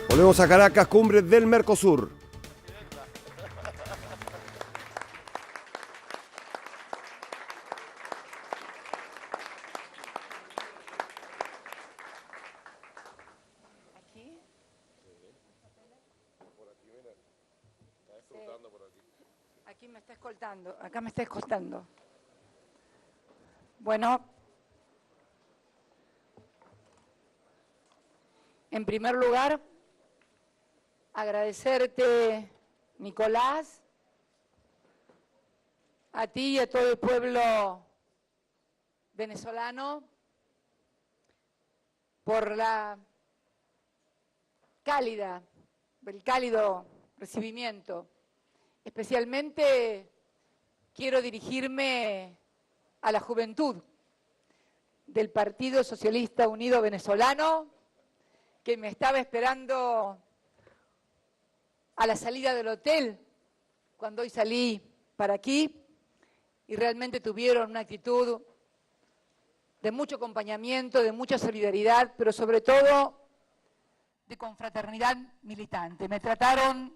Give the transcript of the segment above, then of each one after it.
Volvemos a Caracas, cumbre del Mercosur. Aquí me está escoltando, acá me está escoltando. Bueno, en primer lugar, agradecerte, Nicolás, a ti y a todo el pueblo venezolano por el cálido recibimiento. Especialmente quiero dirigirme a la juventud del Partido Socialista Unido Venezolano, que me estaba esperando a la salida del hotel cuando hoy salí para aquí, y realmente tuvieron una actitud de mucho acompañamiento, de mucha solidaridad, pero sobre todo de confraternidad militante. Me trataron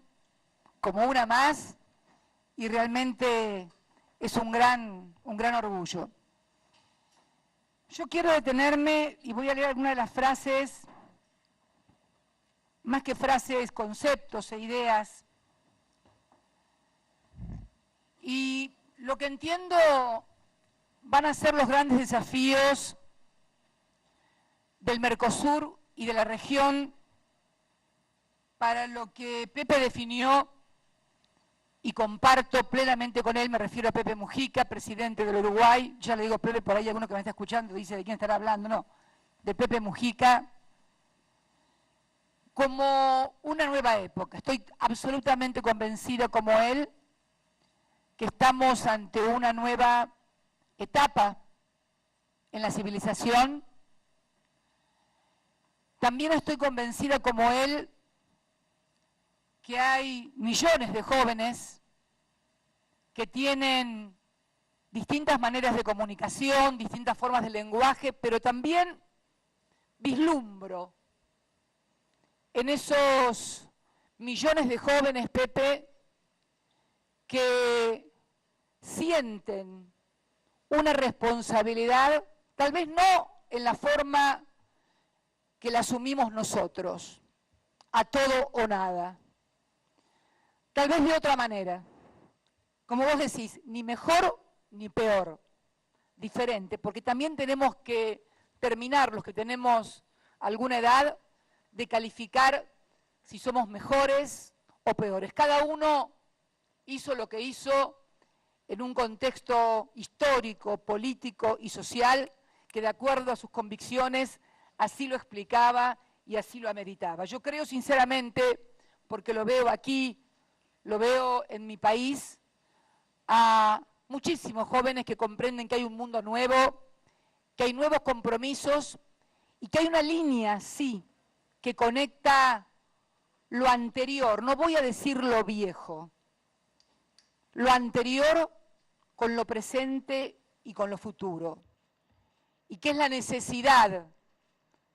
como una más y realmente es un gran orgullo. Yo quiero detenerme y voy a leer algunas de las frases, más que frases, conceptos e ideas. Y lo que entiendo van a ser los grandes desafíos del Mercosur y de la región para lo que Pepe definió, y comparto plenamente con él, me refiero a Pepe Mujica, presidente del Uruguay. Ya le digo Pepe, por ahí alguno que me está escuchando dice de quién estará hablando, no, de Pepe Mujica, como una nueva época. Estoy absolutamente convencida como él que estamos ante una nueva etapa en la civilización. También estoy convencida como él que hay millones de jóvenes que tienen distintas maneras de comunicación, distintas formas de lenguaje, pero también vislumbro en esos millones de jóvenes, Pepe, que sienten una responsabilidad, tal vez no en la forma que la asumimos nosotros, a todo o nada. Tal vez de otra manera, como vos decís, ni mejor ni peor, diferente, porque también tenemos que terminar, los que tenemos alguna edad, de calificar si somos mejores o peores. Cada uno hizo lo que hizo en un contexto histórico, político y social que de acuerdo a sus convicciones así lo explicaba y así lo ameritaba. Yo creo sinceramente, porque lo veo aquí, lo veo en mi país, a muchísimos jóvenes que comprenden que hay un mundo nuevo, que hay nuevos compromisos y que hay una línea, sí, que conecta lo anterior, no voy a decir lo viejo, lo anterior con lo presente y con lo futuro, y que es la necesidad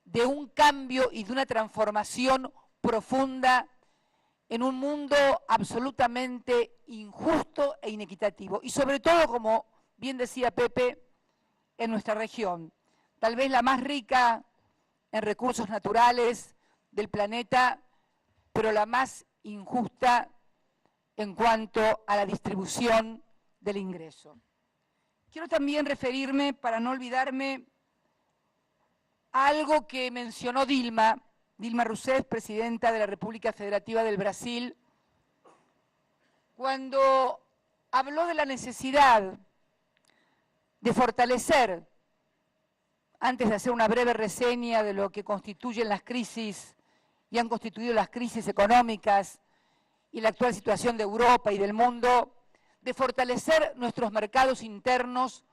de un cambio y de una transformación profunda en un mundo absolutamente injusto e inequitativo. Y sobre todo, como bien decía Pepe, en nuestra región, tal vez la más rica en recursos naturales del planeta, pero la más injusta en cuanto a la distribución del ingreso. Quiero también referirme, para no olvidarme, a algo que mencionó Dilma Rousseff, presidenta de la República Federativa del Brasil, cuando habló de la necesidad de fortalecer, antes de hacer una breve reseña de lo que constituyen las crisis y han constituido las crisis económicas y la actual situación de Europa y del mundo, de fortalecer nuestros mercados internos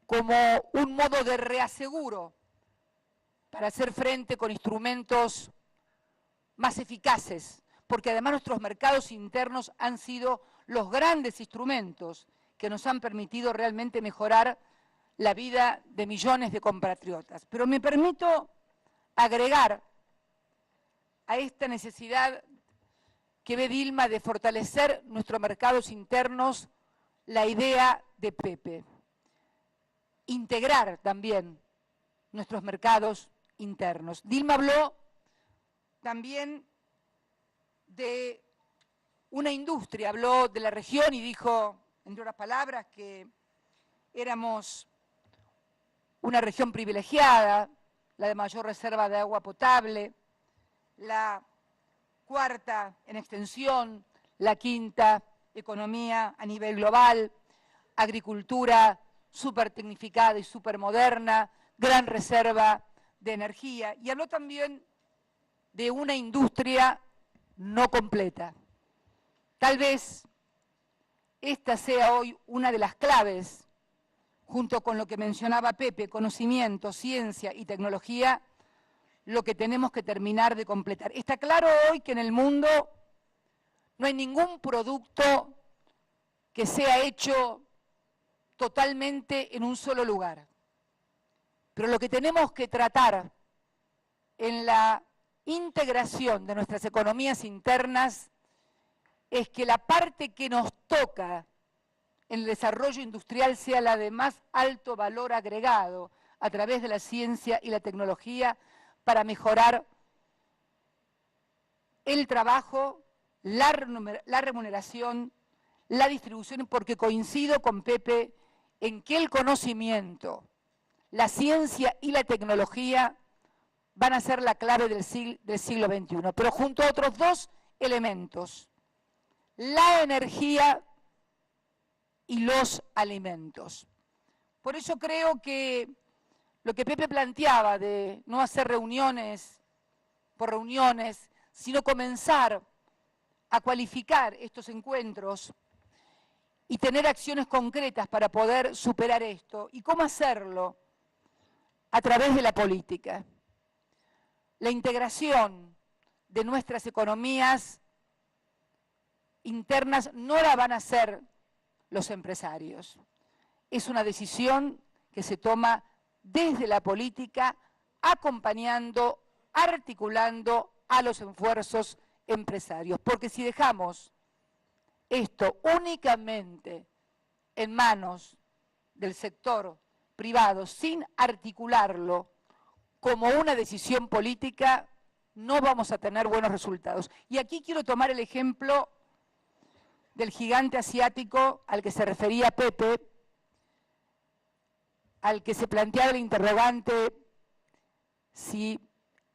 como un modo de reaseguro para hacer frente con instrumentos más eficaces, porque además nuestros mercados internos han sido los grandes instrumentos que nos han permitido realmente mejorar la vida de millones de compatriotas. Pero me permito agregar a esta necesidad que ve Dilma de fortalecer nuestros mercados internos, la idea de Pepe. Integrar también nuestros mercados internos. Dilma habló también de una industria, habló de la región y dijo, entre otras palabras, que éramos una región privilegiada, la de mayor reserva de agua potable, la cuarta en extensión, la quinta economía a nivel global, agricultura súper tecnificada y súper moderna, gran reserva de energía. Y habló también de una industria no completa. Tal vez esta sea hoy una de las claves, junto con lo que mencionaba Pepe, conocimiento, ciencia y tecnología, lo que tenemos que terminar de completar. Está claro hoy que en el mundo no hay ningún producto que sea hecho totalmente en un solo lugar. Pero lo que tenemos que tratar en la integración de nuestras economías internas es que la parte que nos toca en el desarrollo industrial sea la de más alto valor agregado a través de la ciencia y la tecnología para mejorar el trabajo, la remuneración, la distribución, porque coincido con Pepe en que el conocimiento, la ciencia y la tecnología van a ser la clave del siglo XXI, pero junto a otros dos elementos, la energía y los alimentos. Por eso creo que lo que Pepe planteaba de no hacer reuniones por reuniones, sino comenzar a cualificar estos encuentros y tener acciones concretas para poder superar esto. ¿Y cómo hacerlo? A través de la política. La integración de nuestras economías internas no la van a hacer los empresarios. Es una decisión que se toma desde la política, acompañando, articulando a los esfuerzos empresarios. Porque si dejamos esto únicamente en manos del sector privado, sin articularlo como una decisión política, no vamos a tener buenos resultados. Y aquí quiero tomar el ejemplo del gigante asiático al que se refería Pepe, al que se planteaba el interrogante si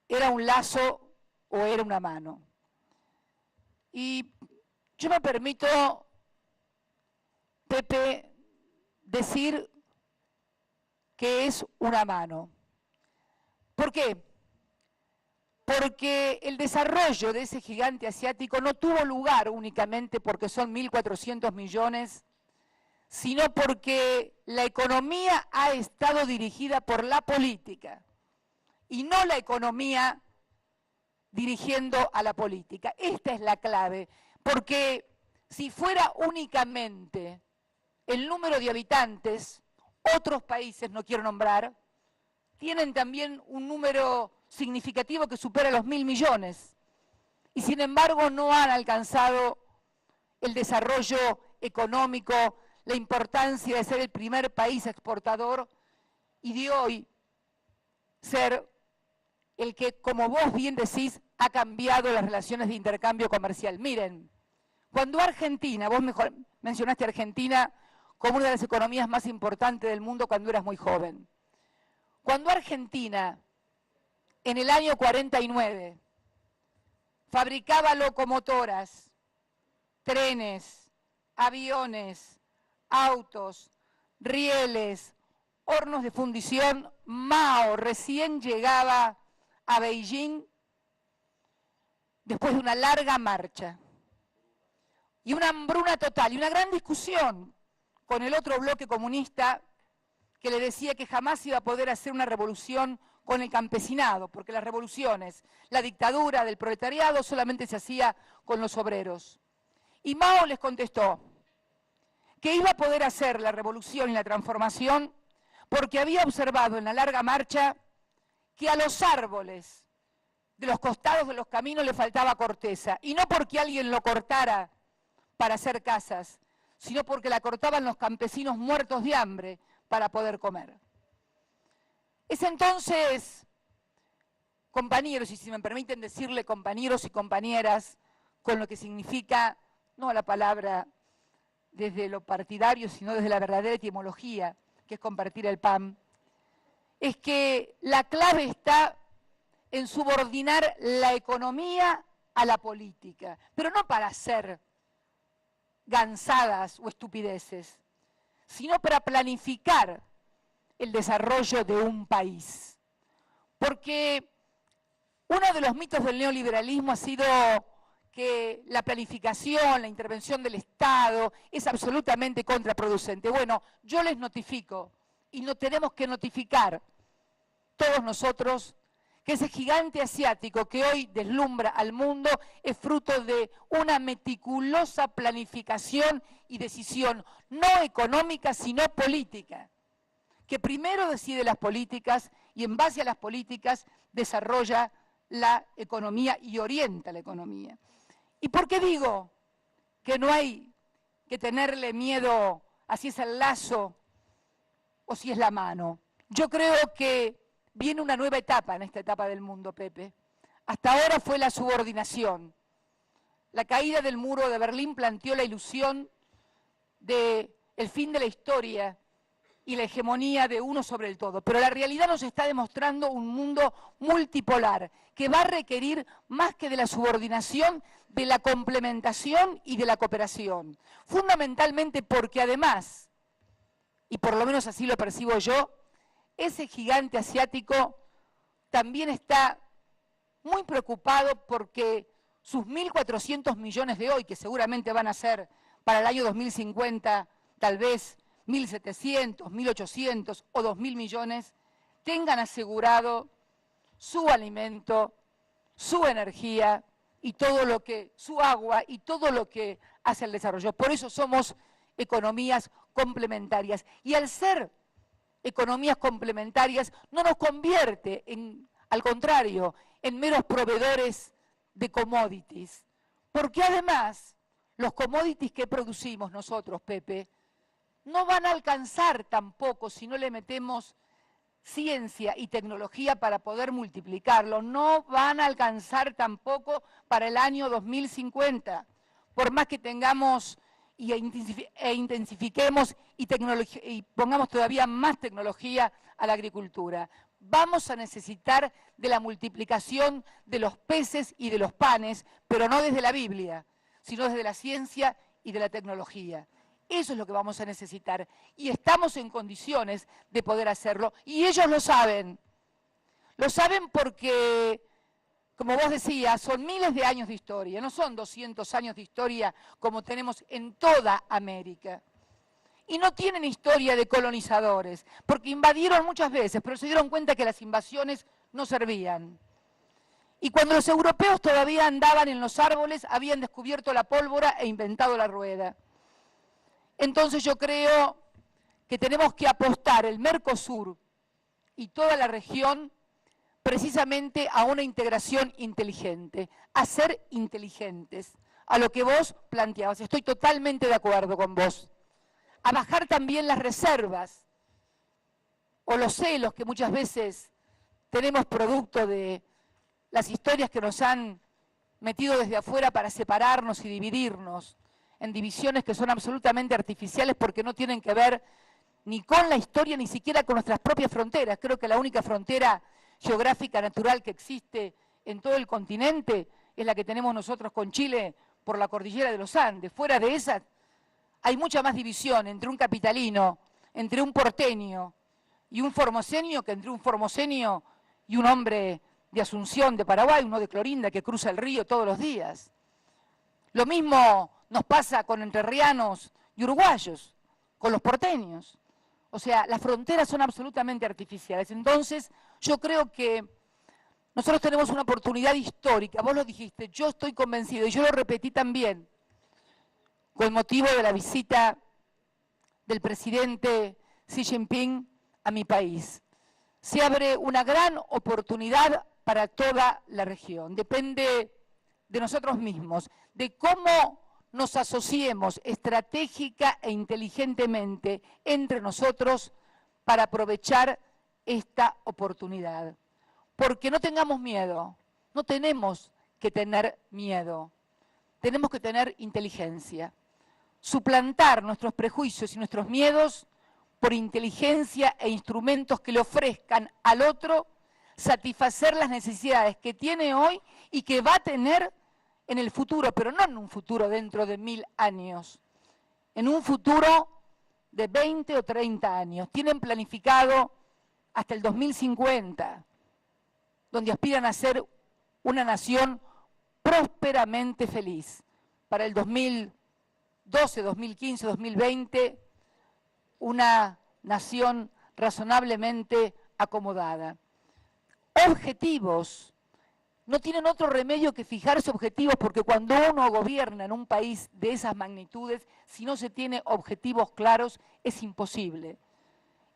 era un lazo o era una mano. Y yo me permito, Pepe, decir que es una mano. ¿Por qué? Porque el desarrollo de ese gigante asiático no tuvo lugar únicamente porque son 1.400 millones, sino porque la economía ha estado dirigida por la política y no la economía dirigiendo a la política. Esta es la clave, porque si fuera únicamente el número de habitantes, otros países, no quiero nombrar, tienen también un número significativo que supera los 1.000 millones y sin embargo no han alcanzado el desarrollo económico, la importancia de ser el primer país exportador y de hoy ser el que, como vos bien decís, ha cambiado las relaciones de intercambio comercial. Miren, cuando Argentina, vos mencionaste a Argentina como una de las economías más importantes del mundo cuando eras muy joven. Cuando Argentina, en el año 49, fabricaba locomotoras, trenes, aviones, autos, rieles, hornos de fundición, Mao recién llegaba a Beijing después de una larga marcha y una hambruna total y una gran discusión con el otro bloque comunista que le decía que jamás iba a poder hacer una revolución con el campesinado, porque las revoluciones, la dictadura del proletariado solamente se hacía con los obreros. Y Mao les contestó que iba a poder hacer la revolución y la transformación porque había observado en la larga marcha que a los árboles de los costados de los caminos le faltaba corteza, y no porque alguien lo cortara para hacer casas, sino porque la cortaban los campesinos muertos de hambre para poder comer. Es entonces, compañeros, y si me permiten decirle compañeros y compañeras, con lo que significa, no la palabra desde lo partidario, sino desde la verdadera etimología, que es compartir el pan, es que la clave está en subordinar la economía a la política, pero no para hacer gansadas o estupideces, sino para planificar el desarrollo de un país. Porque uno de los mitos del neoliberalismo ha sido que la planificación, la intervención del Estado es absolutamente contraproducente. Bueno, yo les notifico, y no tenemos que notificar todos nosotros, que ese gigante asiático que hoy deslumbra al mundo es fruto de una meticulosa planificación y decisión, no económica, sino política, que primero decide las políticas y en base a las políticas desarrolla la economía y orienta la economía. ¿Y por qué digo que no hay que tenerle miedo a si es el lazo o si es la mano? Yo creo que viene una nueva etapa en esta etapa del mundo, Pepe. Hasta ahora fue la subordinación. La caída del muro de Berlín planteó la ilusión del fin de la historia y la hegemonía de uno sobre el todo. Pero la realidad nos está demostrando un mundo multipolar que va a requerir más que de la subordinación, de la complementación y de la cooperación. Fundamentalmente porque además, y por lo menos así lo percibo yo, ese gigante asiático también está muy preocupado porque sus 1.400 millones de hoy, que seguramente van a ser para el año 2050 tal vez 1.700, 1.800 o 2.000 millones, tengan asegurado su alimento, su energía y todo lo que, su agua y todo lo que hace el desarrollo. Por eso somos economías complementarias. Y al ser economías complementarias no nos convierte, al contrario, en meros proveedores de commodities. Porque además, los commodities que producimos nosotros, Pepe, no van a alcanzar tampoco si no le metemos ciencia y tecnología para poder multiplicarlo, no van a alcanzar tampoco para el año 2050, por más que tengamos e intensifiquemos y pongamos todavía más tecnología a la agricultura. Vamos a necesitar de la multiplicación de los peces y de los panes, pero no desde la Biblia, sino desde la ciencia y de la tecnología. Eso es lo que vamos a necesitar y estamos en condiciones de poder hacerlo y ellos lo saben. Lo saben porque, como vos decías, son miles de años de historia, no son 200 años de historia como tenemos en toda América. Y no tienen historia de colonizadores, porque invadieron muchas veces, pero se dieron cuenta que las invasiones no servían. Y cuando los europeos todavía andaban en los árboles, habían descubierto la pólvora e inventado la rueda. Entonces yo creo que tenemos que apostar el Mercosur y toda la región precisamente a una integración inteligente, a ser inteligentes, a lo que vos planteabas. Estoy totalmente de acuerdo con vos. A bajar también las reservas o los celos que muchas veces tenemos producto de las historias que nos han metido desde afuera para separarnos y dividirnos en divisiones que son absolutamente artificiales porque no tienen que ver ni con la historia, ni siquiera con nuestras propias fronteras. Creo que la única frontera geográfica natural que existe en todo el continente es la que tenemos nosotros con Chile por la cordillera de los Andes. Fuera de esa hay mucha más división entre un capitalino, entre un porteño y un formoseño que entre un formoseño y un hombre de Asunción, de Paraguay, uno de Clorinda que cruza el río todos los días. Lo mismo nos pasa con entrerrianos y uruguayos, con los porteños. O sea, las fronteras son absolutamente artificiales. Entonces, yo creo que nosotros tenemos una oportunidad histórica. Vos lo dijiste, yo estoy convencido, y yo lo repetí también, con motivo de la visita del presidente Xi Jinping a mi país. Se abre una gran oportunidad para toda la región. Depende de nosotros mismos, de cómo nos asociemos estratégica e inteligentemente entre nosotros para aprovechar esta oportunidad. Porque no tengamos miedo, no tenemos que tener miedo, tenemos que tener inteligencia. Suplantar nuestros prejuicios y nuestros miedos por inteligencia e instrumentos que le ofrezcan al otro satisfacer las necesidades que tiene hoy y que va a tener en el futuro, pero no en un futuro dentro de 1000 años, en un futuro de 20 o 30 años. Tienen planificado hasta el 2050, donde aspiran a ser una nación prósperamente feliz. Para el 2012, 2015, 2020, una nación razonablemente acomodada. Objetivos. No tienen otro remedio que fijarse objetivos, porque cuando uno gobierna en un país de esas magnitudes, si no se tiene objetivos claros, es imposible.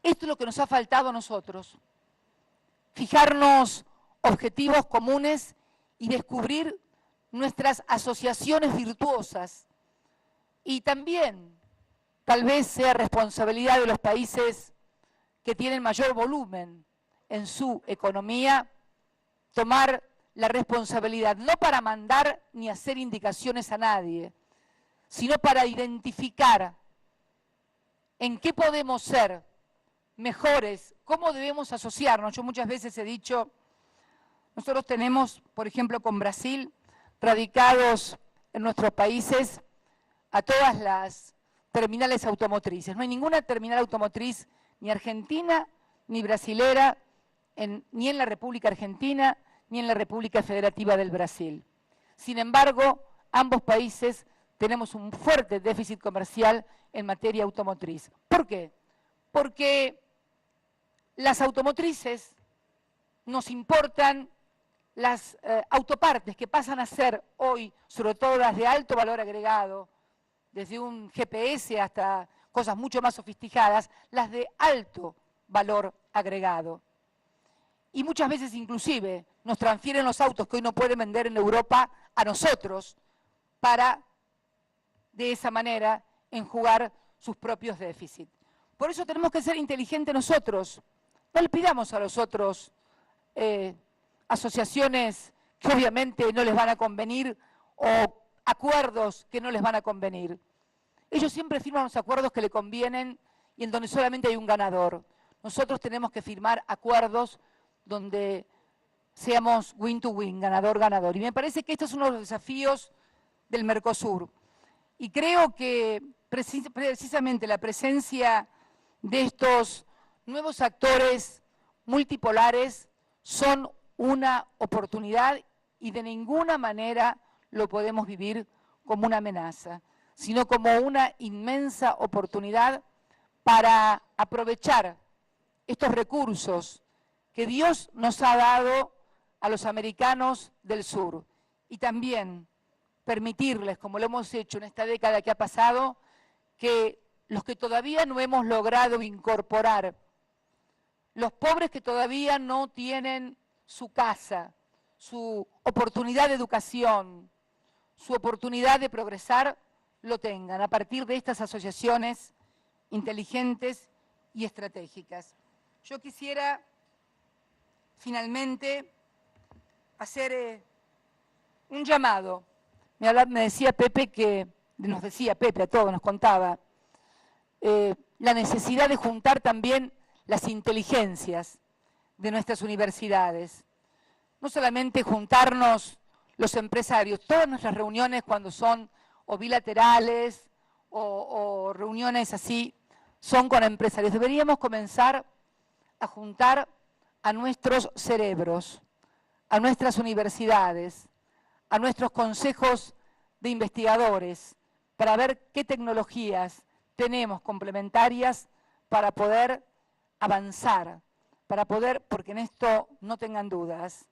Esto es lo que nos ha faltado a nosotros. Fijarnos objetivos comunes y descubrir nuestras asociaciones virtuosas. Y también, tal vez sea responsabilidad de los países que tienen mayor volumen en su economía, tomar la responsabilidad, no para mandar ni hacer indicaciones a nadie, sino para identificar en qué podemos ser mejores, cómo debemos asociarnos. Yo muchas veces he dicho, nosotros tenemos, por ejemplo, con Brasil, radicados en nuestros países a todas las terminales automotrices. No hay ninguna terminal automotriz ni argentina ni brasilera, ni en la República Argentina, ni en la República Federativa del Brasil. Sin embargo, ambos países tenemos un fuerte déficit comercial en materia automotriz. ¿Por qué? Porque las automotrices nos importan las autopartes que pasan a ser hoy, sobre todo las de alto valor agregado, desde un GPS hasta cosas mucho más sofisticadas, las de alto valor agregado. Y muchas veces inclusive nos transfieren los autos que hoy no pueden vender en Europa a nosotros para, de esa manera, enjugar sus propios déficits. Por eso tenemos que ser inteligentes nosotros. No le pidamos a los otros asociaciones que obviamente no les van a convenir o acuerdos que no les van a convenir. Ellos siempre firman los acuerdos que le convienen y en donde solamente hay un ganador. Nosotros tenemos que firmar acuerdos donde seamos win to win, ganador-ganador. Y me parece que este es uno de los desafíos del Mercosur. Y creo que precisamente la presencia de estos nuevos actores multipolares son una oportunidad y de ninguna manera lo podemos vivir como una amenaza, sino como una inmensa oportunidad para aprovechar estos recursos que Dios nos ha dado a los americanos del sur y también permitirles, como lo hemos hecho en esta década que ha pasado, que los que todavía no hemos logrado incorporar, los pobres que todavía no tienen su casa, su oportunidad de educación, su oportunidad de progresar, lo tengan a partir de estas asociaciones inteligentes y estratégicas. Yo quisiera finalmente hacer un llamado. Me decía Pepe nos decía Pepe a todos, nos contaba, la necesidad de juntar también las inteligencias de nuestras universidades. No solamente juntarnos los empresarios, todas nuestras reuniones cuando son o bilaterales o reuniones así, son con empresarios. Deberíamos comenzar a juntar a nuestros cerebros, a nuestras universidades, a nuestros consejos de investigadores, para ver qué tecnologías tenemos complementarias para poder avanzar, para poder, porque en esto no tengan dudas,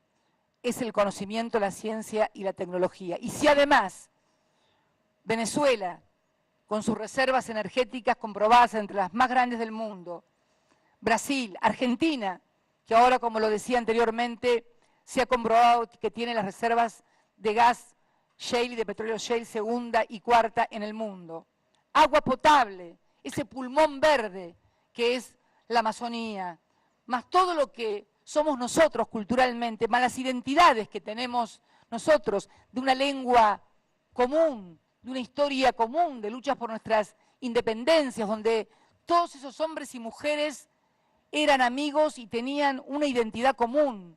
es el conocimiento, la ciencia y la tecnología. Y si además Venezuela, con sus reservas energéticas comprobadas entre las más grandes del mundo, Brasil, Argentina, que ahora, como lo decía anteriormente, se ha comprobado que tiene las reservas de gas shale y de petróleo shale segunda y cuarta en el mundo. Agua potable, ese pulmón verde que es la Amazonía, más todo lo que somos nosotros culturalmente, más las identidades que tenemos nosotros, de una lengua común, de una historia común, de luchas por nuestras independencias, donde todos esos hombres y mujeres eran amigos y tenían una identidad común,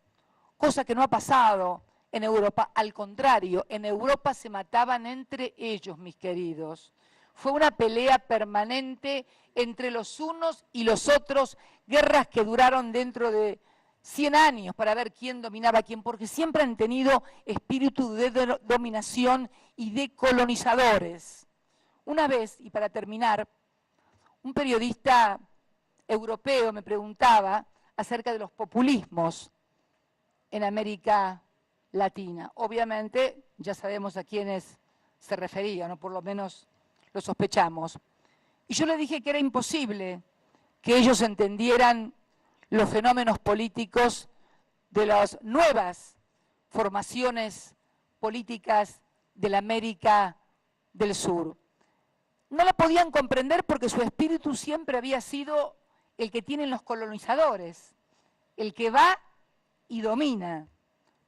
cosa que no ha pasado en Europa. Al contrario, en Europa se mataban entre ellos, mis queridos. Fue una pelea permanente entre los unos y los otros, guerras que duraron dentro de 100 años para ver quién dominaba a quién, porque siempre han tenido espíritu de dominación y de colonizadores. Una vez, y para terminar, un periodista europeo me preguntaba acerca de los populismos en América Latina. Obviamente ya sabemos a quiénes se refería, ¿no? Por lo menos lo sospechamos. Y yo le dije que era imposible que ellos entendieran los fenómenos políticos de las nuevas formaciones políticas de la América del Sur. No la podían comprender porque su espíritu siempre había sido el que tienen los colonizadores, el que va y domina.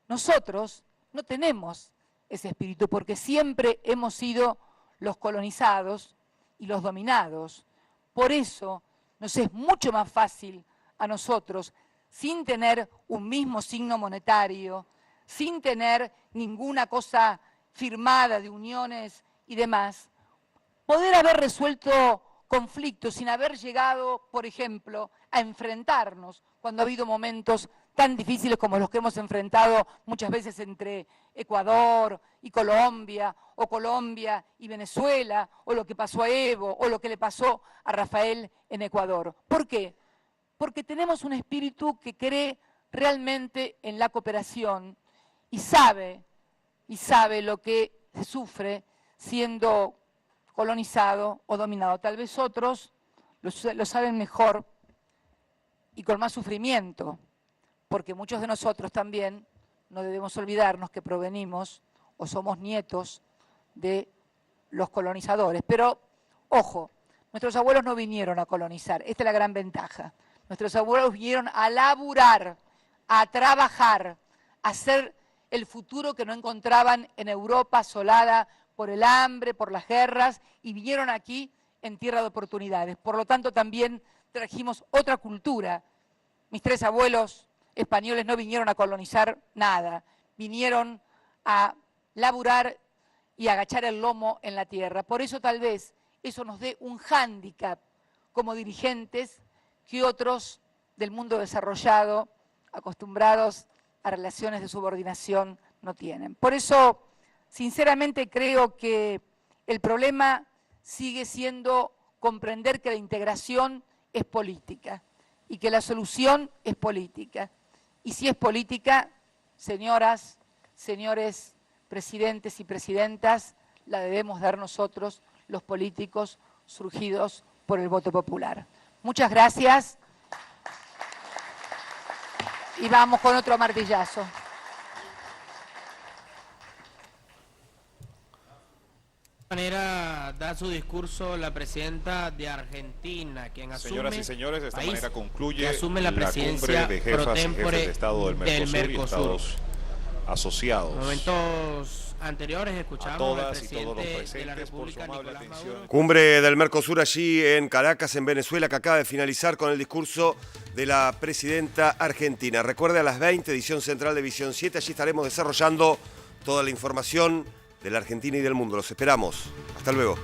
Nosotros no tenemos ese espíritu porque siempre hemos sido los colonizados y los dominados. Por eso nos es mucho más fácil a nosotros, sin tener un mismo signo monetario, sin tener ninguna cosa firmada de uniones y demás, poder haber resuelto conflictos sin haber llegado, por ejemplo, a enfrentarnos cuando ha habido momentos tan difíciles como los que hemos enfrentado muchas veces entre Ecuador y Colombia, o Colombia y Venezuela, o lo que pasó a Evo, o lo que le pasó a Rafael en Ecuador. ¿Por qué? Porque tenemos un espíritu que cree realmente en la cooperación y sabe lo que se sufre siendo colonizado o dominado. Tal vez otros lo saben mejor y con más sufrimiento, porque muchos de nosotros también no debemos olvidarnos que provenimos o somos nietos de los colonizadores. Pero, ojo, nuestros abuelos no vinieron a colonizar, esta es la gran ventaja. Nuestros abuelos vinieron a laburar, a trabajar, a hacer el futuro que no encontraban en Europa asolada por el hambre, por las guerras, y vinieron aquí en tierra de oportunidades. Por lo tanto, también trajimos otra cultura. Mis tres abuelos españoles no vinieron a colonizar nada, vinieron a laburar y a agachar el lomo en la tierra. Por eso tal vez eso nos dé un hándicap como dirigentes que otros del mundo desarrollado, acostumbrados a relaciones de subordinación, no tienen. Por eso, sinceramente, creo que el problema sigue siendo comprender que la integración es política y que la solución es política. Y si es política, señoras, señores presidentes y presidentas, la debemos dar nosotros, los políticos surgidos por el voto popular. Muchas gracias y vamos con otro martillazo. De manera da su discurso la presidenta de Argentina, quien asume, señoras y señores, de esta manera concluye asume la cumbre de jefas y jefes de Estado del Mercosur y Estados asociados. En momentos anteriores A escuchamos todas al y todos los presidente de la presentes por su República, amable Nicolás atención. Maduro. Cumbre del Mercosur allí en Caracas, en Venezuela, que acaba de finalizar con el discurso de la presidenta argentina. Recuerde, a las 20, edición central de Visión 7, allí estaremos desarrollando toda la información de la Argentina y del mundo. Los esperamos. Hasta luego.